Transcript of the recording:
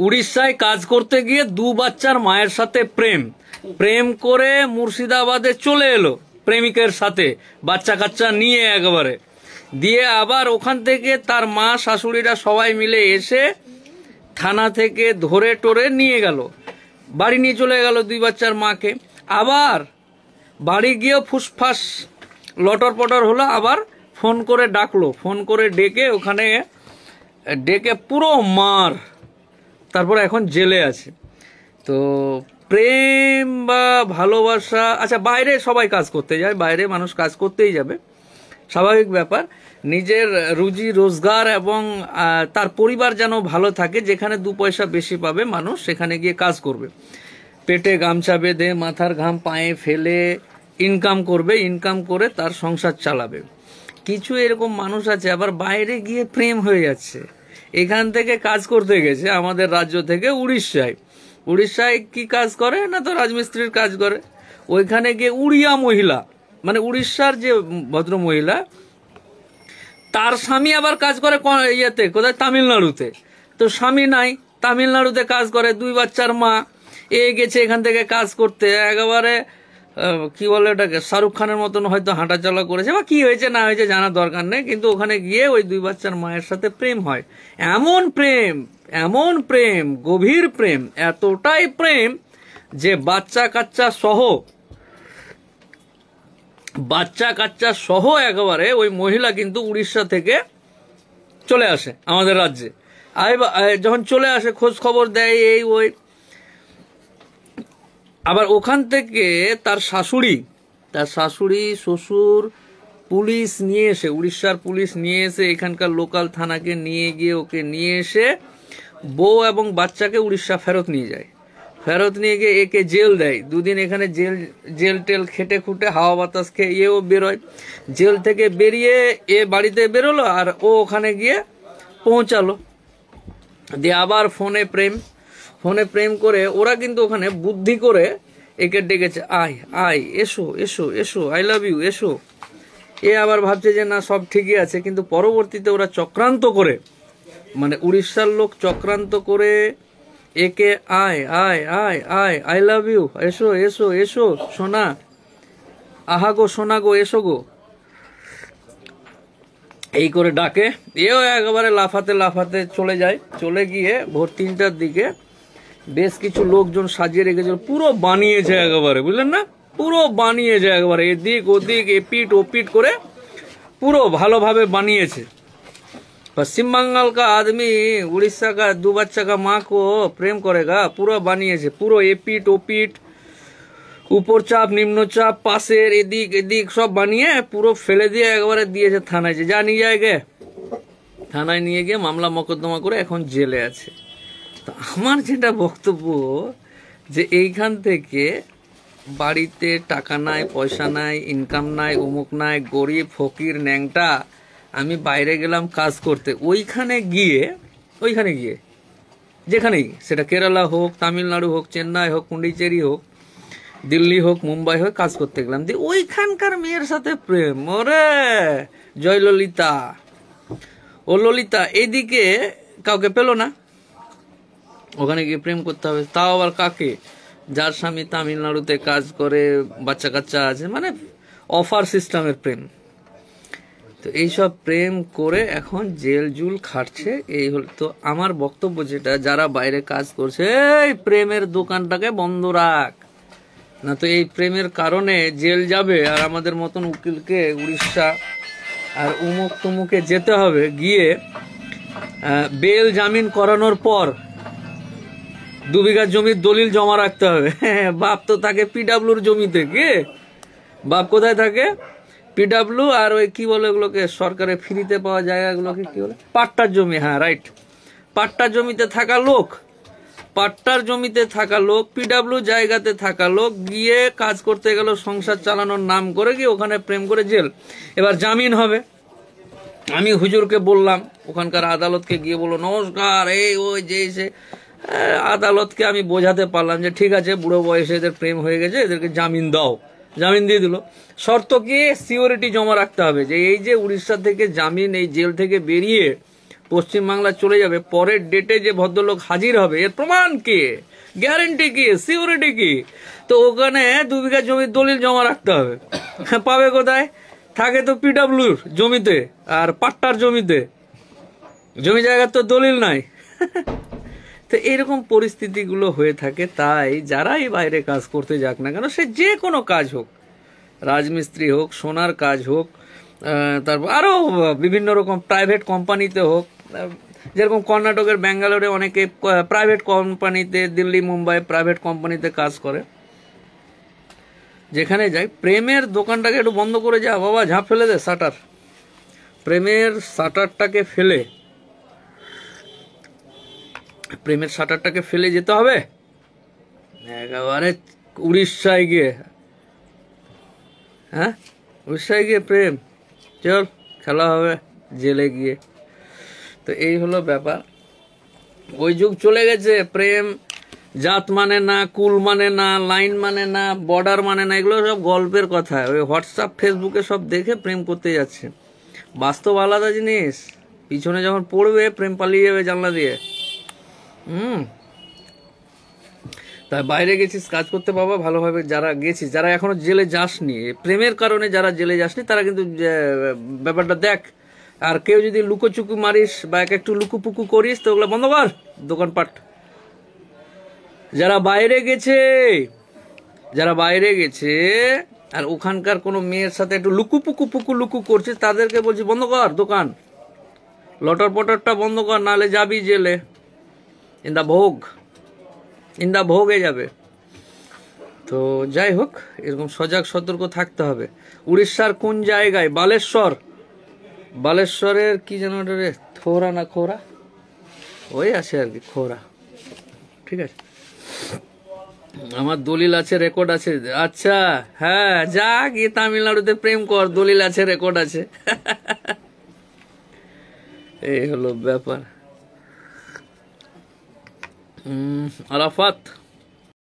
উড়িষ্যায় কাজ করতে গিয়ে 2 বাচ্চার মায়ের সাথে প্রেম করে মুর্শিদাবাদে চলে এলো প্রেমিকের সাথে, বাচ্চা কাচ্চা নিয়ে একেবারে। দিয়ে আবার ওখান থেকে তার মা শাশুড়িরা সবাই মিলে এসে থানা থেকে ধরে টরে নিয়ে গেল, বাড়ি নিয়ে চলে গেল 2 বাচ্চার মাকে। আবার বাড়ি গিয়েও ফুসফাস লটর পটর হলো, আবার ফোন করে ডাকলো, ফোন করে ডেকে ওখানে ডেকে পুরো মার, তারপরে এখন জেলে আছে। তো প্রেম বা ভালোবাসা, আচ্ছা বাইরে সবাই কাজ করতে যায়, বাইরে মানুষ কাজ করতেই যাবে, স্বাভাবিক ব্যাপার। নিজের রুজি রোজগার এবং তার পরিবার যেন ভালো থাকে, যেখানে 2 পয়সা বেশি পাবে মানুষ সেখানে গিয়ে কাজ করবে, পেটে গামছা বেঁধে মাথার ঘাম পায়ে ফেলে ইনকাম করবে, ইনকাম করে তার সংসার চালাবে। কিছু এরকম মানুষ আছে আবার বাইরে গিয়ে প্রেম হয়ে যাচ্ছে, এখান থেকে কাজ করতে গেছে আমাদের রাজ্য থেকে উড়িষ্যায় কি কাজ করে না, তো রাজমিস্ত্রির কাজ করে। ওইখানে গিয়ে উড়িয়া মহিলা, মানে উড়িষ্যার যে ভদ্র মহিলা, তার স্বামী আবার কাজ করে ইয়েতে, কোথায়, তামিলনাড়ুতে। তো স্বামী নাই, তামিলনাড়ুতে কাজ করে, 2 বাচ্চার মা, গেছে এখান থেকে কাজ করতে, একেবারে কি বলে ওটাকে, শাহরুখ খানের মতন হয়তো হাঁটাচলা করেছে, বা কি হয়েছে না হয়েছে জানার দরকার নেই, কিন্তু ওখানে গিয়ে ওই 2 বাচ্চার মায়ের সাথে প্রেম হয়। এমন প্রেম, গভীর প্রেম, এতটাই প্রেম যে বাচ্চা কাচ্চা সহ একেবারে ওই মহিলা কিন্তু উড়িষ্যা থেকে চলে আসে আমাদের রাজ্যে। যখন চলে আসে খোঁজ খবর দেয় এই ওই, আবার ওখান থেকে তার শাশুড়ি শ্বশুর পুলিশ নিয়ে এসে, উড়িষ্যার পুলিশ নিয়ে এসে এখানকার লোকাল থানাকে নিয়ে গিয়ে ওকে নিয়ে এসে বউ এবং বাচ্চাকে উড়িষ্যা ফেরত নিয়ে যায়। ফেরত নিয়ে গিয়ে একে জেল দেয়, 2 দিন এখানে জেল টেল খেটে খুটে হাওয়া বাতাস খেয়ে ও বেরোয়। জেল থেকে বেরিয়ে এ বাড়িতে বেরোলো, আর ও ওখানে গিয়ে পৌঁছালো। দিয়ে আবার ফোনে প্রেম করে ওরা কিন্তু ওখানে বুদ্ধি করে একে ডেকেছে, আয় এসো, আই লাভ ইউ, এসো। এ আবার ভাবছে যে না সব ঠিকই আছে, কিন্তু পরবর্তীতে ওরা চক্রান্ত করে, মানে উড়িষ্যার লোক চক্রান্ত করে একে আয় আই লাভ ইউ, এসো সোনা, আহা গো সোনা গো, এসো গো, এই করে ডাকে। এও একেবারে লাফাতে চলে যায়। চলে গিয়ে ভোর 3টার দিকে বেশ কিছু লোকজন সাজিয়ে রেখেছিল, পুরো বানিয়েছে একেবারে, বুঝলেন না, পুরো বানিয়েছে একেবারে, এদিক ওদিক এপিট ওপিট করে পুরো ভালোভাবে বানিয়েছে। पश्चिम बंगाल का आदमी उड़ीसा का 2 बच्चा का माँ को प्रेम करेगा, पूरा বানিয়েছে, পুরো এপিট ওপিট, উপর চাপ নিম্ন চাপ পাশের এদিক সব বানিয়ে পুরো ফেলে দিয়ে একবারে দিয়েছে থানায়, যে যা নিয়ে যায় গে। থানায় নিয়ে গিয়ে মামলা মোকদ্দমা করে এখন জেলে আছে। তো আমার যেটা বক্তব্য, যে এইখান থেকে বাড়িতে টাকা নাই, পয়সা নাই, ইনকাম নাই, অমুক নাই, গরিব ফকির ন্যাংটা, আমি বাইরে গেলাম কাজ করতে, ওইখানে গিয়ে যেখানেই, সেটা কেরালা হোক, তামিলনাড়ু হোক, চেন্নাই হোক, পুন্ডিচেরি হোক, দিল্লি হোক, মুম্বাই হোক, কাজ করতে গেলাম, দিয়ে ওইখানকার মেয়ের সাথে প্রেম। ওরে জয় ললিতা, ও ললিতা, এইদিকে কাউকে পেল না, ওখানে গিয়ে প্রেম করতে হবে, তাও আবার কাকে, যার স্বামী তামিলনাড়ুতে কাজ করে, বাচ্চা কাচ্চা আছে, মানে অফার সিস্টেমের প্রেম। তো এইসব প্রেম করে এখন জেল জুল খাটছে। এই হল তো আমার বক্তব্য, যেটা যারা বাইরে কাজ করছে, এই প্রেমের দোকানটাকে বন্ধ রাখ, না তো এই প্রেমের কারণে জেল যাবে, আর আমাদের মতন উকিলকে উড়িষ্যা আর উমুক তুমুকে যেতে হবে, গিয়ে বেল জামিন করানোর পর 2 বিঘা জমির দলিল জমা রাখতে হবে। বাপ তো থাকে পিডাব্লিউর জমিতে, কে বাপ কোথায় থাকে, পিডাব্লিউ আর ওই কি বলে ওগুলোকে, সরকারে ফ্রিতে পাওয়া জায়গাগুলোকে কি বলে, পাট্টার জমি, হ্যাঁ রাইট, পাট্টার জমিতে থাকা লোক, পিডাব্লিউ জায়গাতে থাকা লোক গিয়ে কাজ করতে গেল, সংসার চালানোর নাম করে গিয়ে ওখানে প্রেম করে জেল। এবার জামিন হবে, আমি হুজুরকে বললাম, ওখানকার আদালতকে গিয়ে বললো নমস্কার, এই ওই যে সে, আদালতকে আমি বোঝাতে পারলাম যে ঠিক আছে, বুড়ো বয়সে এদের প্রেম হয়ে গেছে, এদেরকে জামিন দাও, জামিন দিয়ে দিল। শর্ত কি, সিওরিটি জমা রাখতে হবে, যে এই যে উড়িষ্যা থেকে জামিন, এই জেল থেকে বেরিয়ে পশ্চিমবাংলা চলে যাবে, পরের ডেটে যে ভদ্রলোক হাজির হবে এর প্রমাণ কি, গ্যারেন্টি কি, সিকিউরিটি কি? তো ওখানে 2 বিঘা জমির দলিল জমা রাখতে হবে। পাবে কোথায়? থাকে তো পিডব্লিউর জমিতে আর পাট্টার জমিতে, জমি জায়গার তো দলিল নাই। তো এরকম পরিস্থিতিগুলো হয়ে থাকে। তাই যারাই বাইরে কাজ করতে যাক না কেন, সে যে কোনো কাজ হোক, রাজমিস্ত্রি হোক, সোনার কাজ হোক, তারপর আরও বিভিন্ন রকম প্রাইভেট কোম্পানিতে হোক, যেরকম কর্ণাটকের ব্যাঙ্গালোরে অনেকে প্রাইভেট কোম্পানিতে, দিল্লি মুম্বাই প্রাইভেট কোম্পানিতে কাজ করে, যেখানে যাই, প্রেমের দোকানটাকে একটু বন্ধ করে যা বাবা, ঝাঁপ ফেলে দে শাটার, প্রেমের শাটারটাকে ফেলে, প্রেমের শাটারটাকে ফেলে যেতে হবে একেবারে উড়িষ্যায় গিয়ে। হ্যাঁ, উড়িষ্যায় গিয়ে প্রেম, চল খেলা হবে জেলে গিয়ে। তো এই হলো ব্যাপার। ওই যুগ চলে গেছে। প্রেম জাত মানে না, কুল মানে না, লাইন মানে না, বর্ডার মানে না, এগুলো সব গল্পের কথা। ওই হোয়াটসঅ্যাপ ফেসবুকে সব দেখে প্রেম করতে যাচ্ছে। বাস্তব আলাদা জিনিস। পিছনে যখন পড়বে প্রেম পালিয়ে যাবে জানলা দিয়ে। তাই বাইরে গেছিস কাজ করতে বাবা, ভালোভাবে যারা গেছিস, যারা এখনো জেলে যাসনি, প্রেমের কারণে যারা জেলে যাসনি, তারা কিন্তু ব্যাপারটা দেখ। আর কেউ যদি লুকোচুকু মারিস বা একটু লুকুপুকু করিস, তো ওগুলো বন্ধ কর দোকানপাট। যারা বাইরে গেছে আর ওখানকার কোনো মেয়ের সাথে একটু লুকু করছিস, তাদেরকে বলছি বন্ধ কর দোকান, লটর পটরটা বন্ধ কর, নাহলে যাবি জেলে। ইন দা ভোগে যাবে। তো যাই হোক, এরকম সজাগ সতর্ক থাকতে হবে। উড়িষ্যার কোন জায়গায়? বালেশ্বরের কি যেন রে, থোরা না খোরা, ওই আছে আর কি, খোরা। ঠিক আছে, আমার দলিল আছে, রেকর্ড আছে। আচ্ছা, হ্যাঁ, যা গিয়ে তামিলনাড়ুতে প্রেম কর, দলিল আছে, রেকর্ড আছে। এই হলো ব্যাপার। আরাফাত।